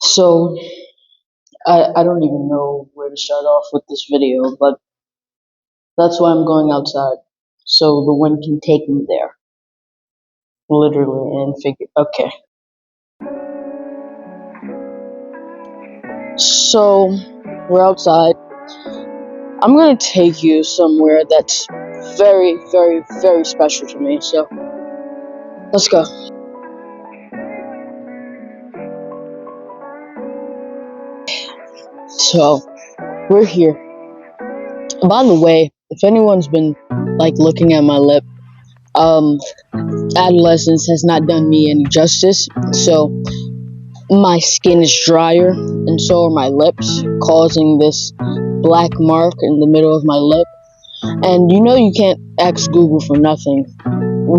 So I don't even know where to start off with this video, but that's why I'm going outside. So the wind can take me there. Literally and figure okay. So we're outside. I'm gonna take you somewhere that's very, very, very special to me. So let's go. So we're here. By the way, if anyone's been like looking at my lip, adolescence has not done me any justice. So my skin is drier, and so are my lips, causing this black mark in the middle of my lip. And you can't ask Google for nothing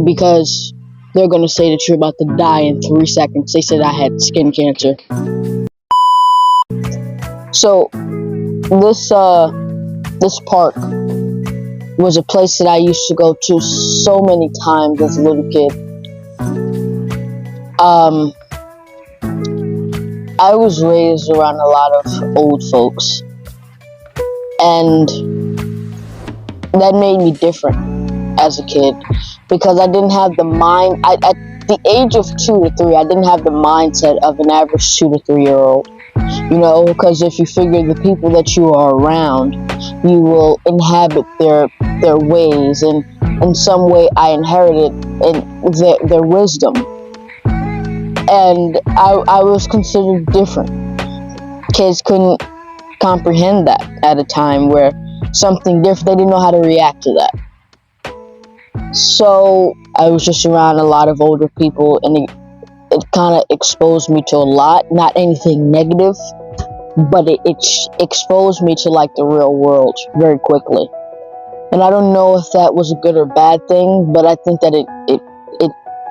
because they're gonna say that you're about to die in 3 seconds. They said I had skin cancer. So this park was a place that I used to go to so many times as a little kid. I was raised around a lot of old folks, and that made me different as a kid because I didn't have the mind. At the age of 2 to 3, I didn't have the mindset of an average 2 to 3 year old. Because if you figure the people that you are around, you will inhabit their ways, and in some way I inherited their wisdom. And I was considered different. Kids couldn't comprehend that at a time where something different, they didn't know how to react to that. So I was just around a lot of older people, and it kind of exposed me to a lot, not anything negative, but it exposed me to like the real world very quickly. And I don't know if that was a good or bad thing, but I think that it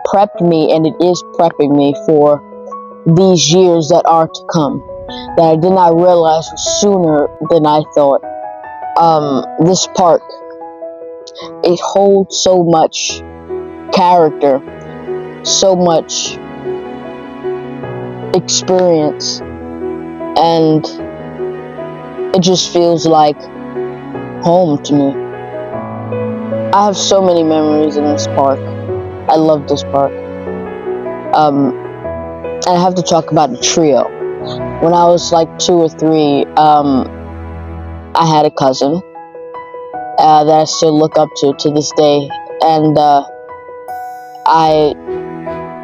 prepped me, and it is prepping me for these years that are to come, that I did not realize was sooner than I thought. This park, it holds so much character, so much experience, and it just feels like home to me. I have so many memories in this park. I love this park. And I have to talk about the trio. When I was like 2 or 3, I had a cousin that I still look up to this day, and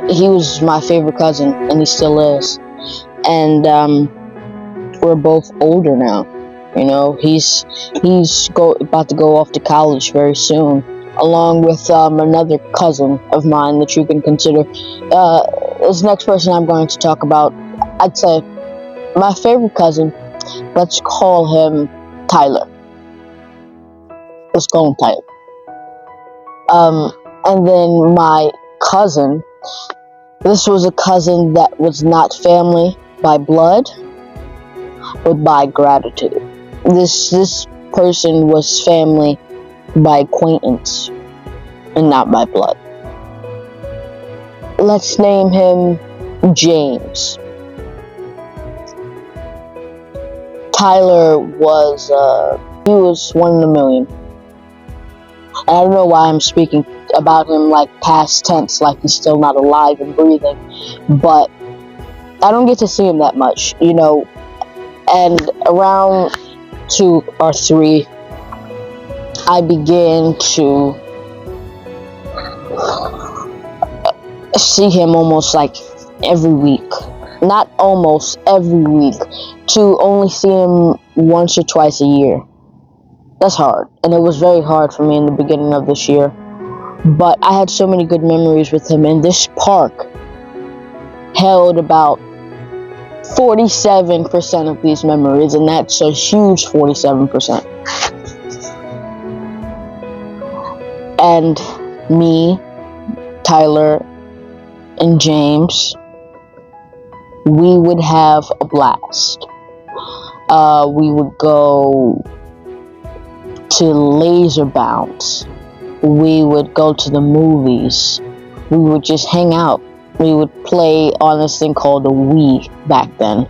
he was my favorite cousin, and he still is. And we're both older now. He's about to go off to college very soon, along with another cousin of mine that you can consider. This next person I'm going to talk about, I'd say my favorite cousin. Let's call him Tyler. Let's call him Tyler. And then my cousin. This was a cousin that was not family by blood, but by gratitude. This person was family by acquaintance and not by blood. Let's name him James. Tyler was he was one in a million. And I don't know why I'm speaking about him like past tense, like he's still not alive and breathing, but I don't get to see him that much, and around 2 or 3, I began to see him almost like every week. Not almost every week, to only see him once or twice a year. That's hard, and it was very hard for me in the beginning of this year. But I had so many good memories with him, and this park held about 47% of these memories, and that's a huge 47%. And me, Tyler, and James, we would have a blast. We would go to laser bounce. We would go to the movies. We would just hang out. We would play on this thing called a Wii back then.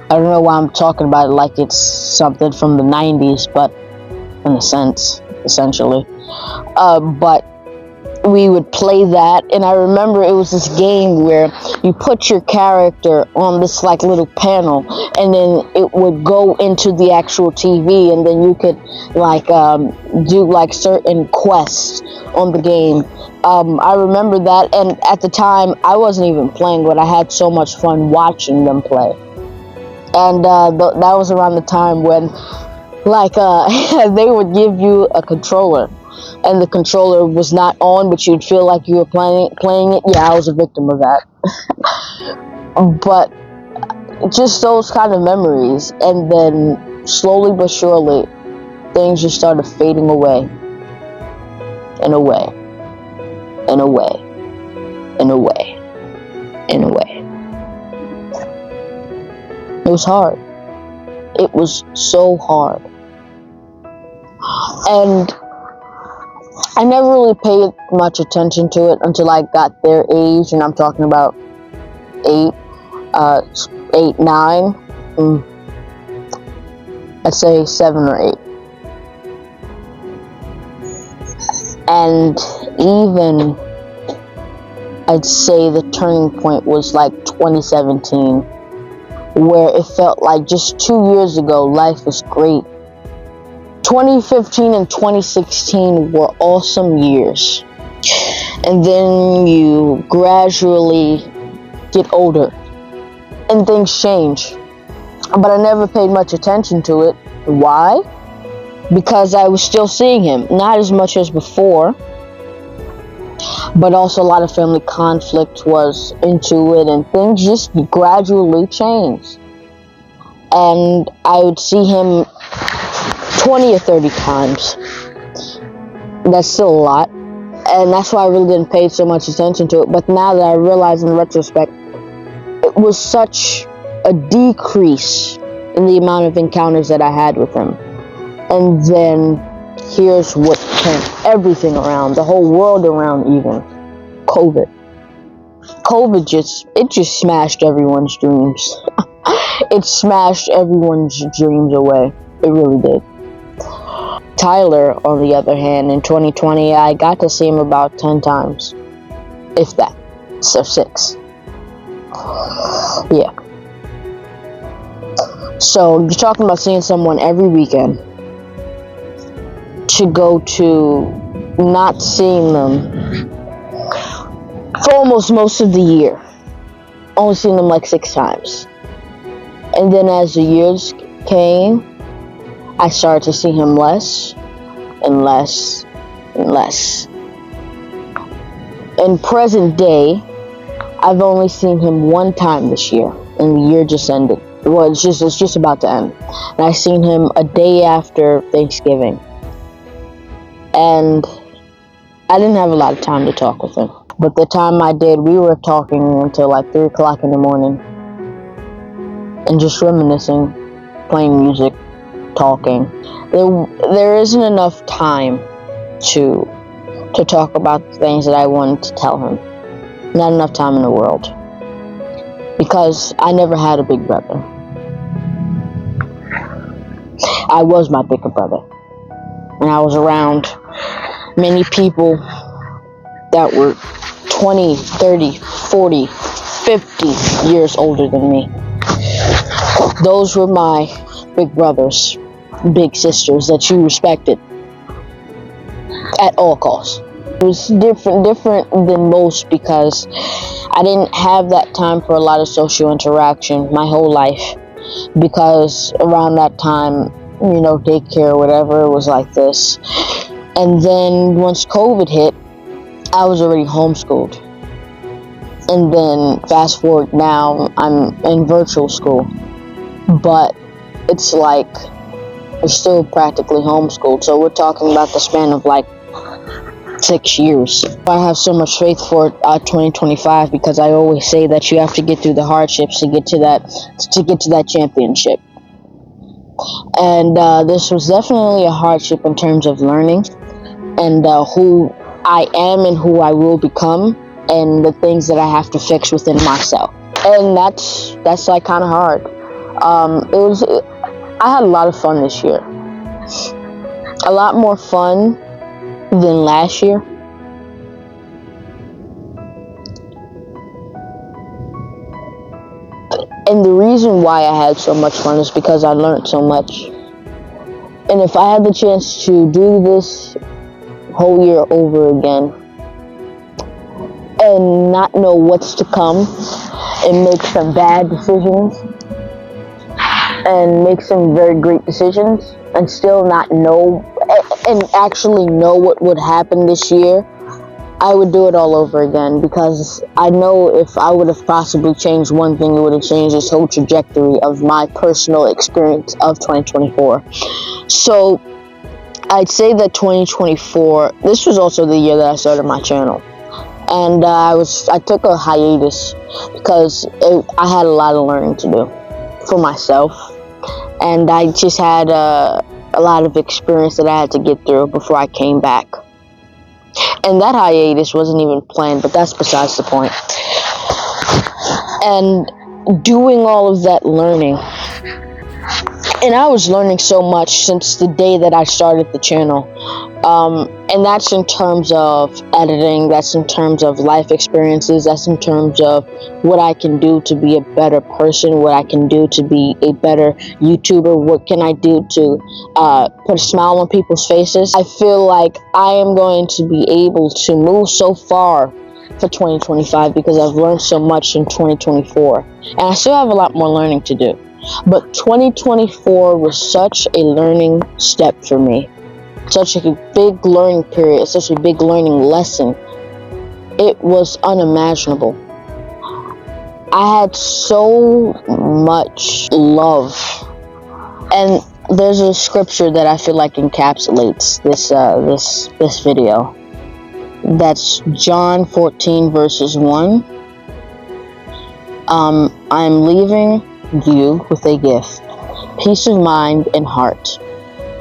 I don't know why I'm talking about it like it's something from the 90s, but in a sense, essentially. But we would play that, and I remember it was this game where you put your character on this like little panel, and then it would go into the actual TV, and then you could like do like certain quests on the game. I remember that, and at the time I wasn't even playing, but I had so much fun watching them play. And that was around the time when like they would give you a controller, and the controller was not on, but you'd feel like you were playing it. Yeah, I was a victim of that. But just those kind of memories, and then slowly but surely, things just started fading away, and away, and away, and away, and away. It was hard. It was so hard. And I never really paid much attention to it until I got their age, and I'm talking about 8, 9. I'd say 7 or 8. And even I'd say the turning point was like 2017, where it felt like just 2 years ago life was great. 2015 and 2016 were awesome years. And then you gradually get older and things change. But I never paid much attention to it. Why? Because I was still seeing him. Not as much as before, but also a lot of family conflict was into it, and things just gradually changed. And I would see him 20 or 30 times. That's still a lot, and that's why I really didn't pay so much attention to it. But now that I realize in retrospect, it was such a decrease in the amount of encounters that I had with him. And then here's what turned everything around, the whole world around. Even COVID just smashed everyone's dreams. It smashed everyone's dreams away. It really did. Tyler, on the other hand, in 2020, I got to see him about 10 times, if that, so 6. Yeah. So you're talking about seeing someone every weekend, to go to not seeing them for almost most of the year, only seeing them like 6 times. And then as the years came, I started to see him less and less and less. In present day, I've only seen him 1 time this year, and the year just ended. Well, it's just about to end. And I seen him a day after Thanksgiving. And I didn't have a lot of time to talk with him. But the time I did, we were talking until like 3 o'clock in the morning. And just reminiscing, playing music, talking. There isn't enough time to talk about the things that I wanted to tell him. Not enough time in the world. Because I never had a big brother. I was my bigger brother. And I was around many people that were 20, 30, 40, 50 years older than me. Those were my big brothers, big sisters that you respected at all costs. It was different than most because I didn't have that time for a lot of social interaction my whole life, because around that time, daycare or whatever, it was like this. And then once COVID hit, I was already homeschooled. And then fast forward now, I'm in virtual school. But it's like we're still practically homeschooled. So we're talking about the span of like 6 years. I have so much faith for 2025 because I always say that you have to get through the hardships to get to that championship. And this was definitely a hardship in terms of learning and who I am and who I will become, and the things that I have to fix within myself. And that's like kind of hard. I had a lot of fun this year. A lot more fun than last year. And the reason why I had so much fun is because I learned so much. And if I had the chance to do this whole year over again and not know what's to come and make some bad decisions and make some very great decisions and still not know and actually know what would happen this year, I would do it all over again, because I know if I would have possibly changed one thing, it would have changed this whole trajectory of my personal experience of 2024. So I'd say that 2024, this was also the year that I started my channel. And I took a hiatus because I had a lot of learning to do for myself. And I just had a lot of experience that I had to get through before I came back. And that hiatus wasn't even planned, but that's besides the point. And doing all of that learning, and I was learning so much since the day that I started the channel. And that's in terms of editing, that's in terms of life experiences, that's in terms of what I can do to be a better person, what I can do to be a better YouTuber, what can I do to put a smile on people's faces. I feel like I am going to be able to move so far for 2025 because I've learned so much in 2024. And I still have a lot more learning to do. But 2024 was such a learning step for me. Such a big learning period, such a big learning lesson. It was unimaginable. I had so much love. And there's a scripture that I feel like encapsulates this video. That's John 14 verses 1. I'm leaving you with a gift, peace of mind and heart.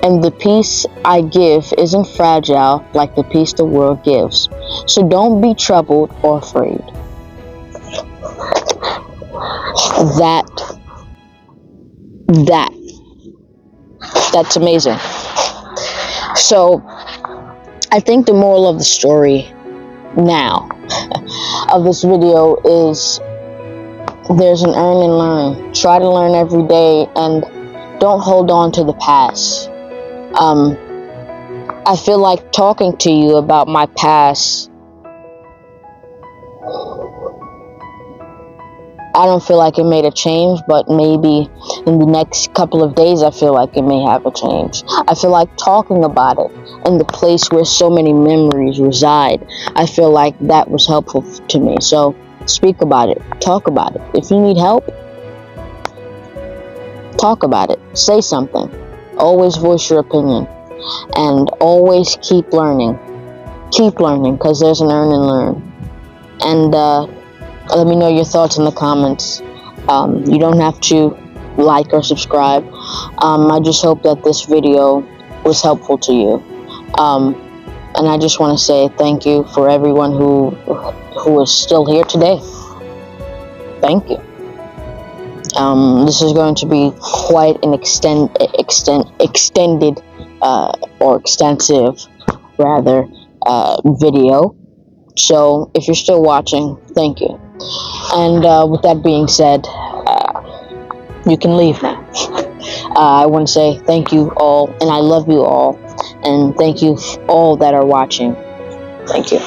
And the peace I give isn't fragile like the peace the world gives. So don't be troubled or afraid. That's amazing. So I think the moral of the story now of this video is there's an earn and learn. Try to learn every day and don't hold on to the past. I feel like talking to you about my past, I don't feel like it made a change, but maybe in the next couple of days I feel like it may have a change. I feel like talking about it in the place where so many memories reside, I feel like that was helpful to me. So speak about it, talk about it. If you need help, talk about it, say something. Always voice your opinion, and always keep learning, because there's an earn and learn. And let me know your thoughts in the comments. You don't have to like or subscribe. I just hope that this video was helpful to you. And I just want to say thank you for everyone who is still here today. Thank you. This is going to be quite an extensive video. So if you're still watching, thank you. And with that being said, you can leave now. I want to say thank you all, and I love you all, and thank you all that are watching. Thank you.